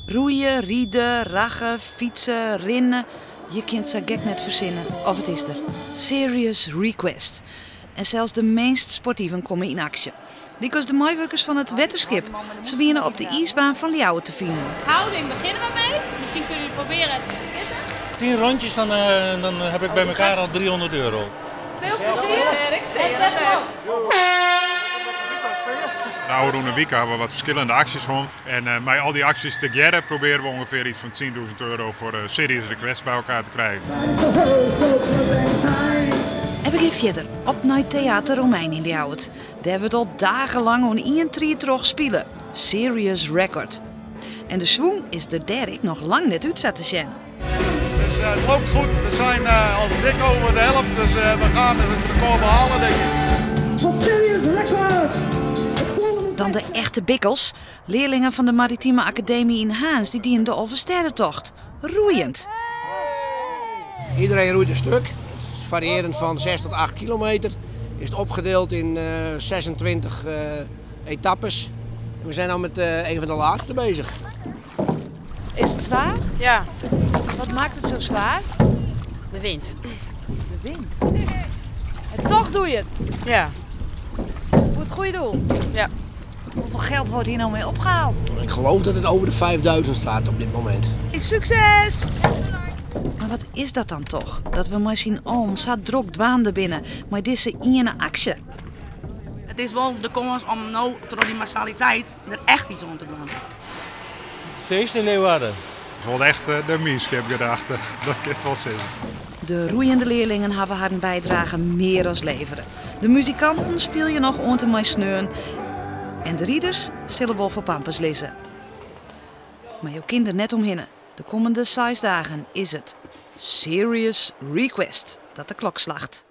Roeien, rieden, raggen, fietsen, rennen. Je kunt zo gek net verzinnen. Of het is er. Serious Request. En zelfs de meest sportieven komen in actie. Liekos de meewerkers van het Wetterskip. Ze wienen op de ijsbaan van Ljouwen te vinden. Houding beginnen we mee. Misschien kunnen jullie proberen te zitten. 10 rondjes, dan heb ik bij elkaar al €300. Veel plezier. En zet hem op. De oude Roene Wieke hebben we wat verschillende acties gehad. En met al die acties together proberen we ongeveer iets van €10.000 voor de Serious Request bij elkaar te krijgen. En we gaan verder, op naar Theater Romein in Ljouwen. Daar hebben we het al dagenlang aan 1 terug spelen. Serious Record. En de swoon is er Derek nog lang net uit te zijn. Dus het loopt goed. We zijn al dik over de helft, dus we gaan het record behalen, denk ik. Serious Record! Dan de echte bikkels. Leerlingen van de Maritieme Academie in Haans die dienen de Oversterrentocht. Roeiend. Iedereen roeit een stuk. Het is variërend van 6 tot 8 kilometer. Is het opgedeeld in 26 etappes. En we zijn nu met een van de laatste bezig. Is het zwaar? Ja, Wat maakt het zo zwaar? de wind. De wind. En toch doe je het. Ja. Voor het goede doel. Ja. Hoeveel geld wordt hier nou mee opgehaald? Ik geloof dat het over de 5000 staat op dit moment. Succes! Maar wat is dat dan toch? Dat we maar zien ons zo druk dwaande binnen. Maar deze ene actie. Het is wel de kans om nou door die massaliteit er echt iets aan te doen. Feest in Leeuwarden. Het wordt echt de Meanskip gedacht. Dat kan je wel zeggen. De roeiende leerlingen hebben haar bijdrage meer als leveren. De muzikanten speel je nog onder mijn sneun. En de rieders zullen wel voor pampers lezen. Maar jouw kinderen net omhinnen. De komende 6 dagen is het Serious Request dat de klok slacht.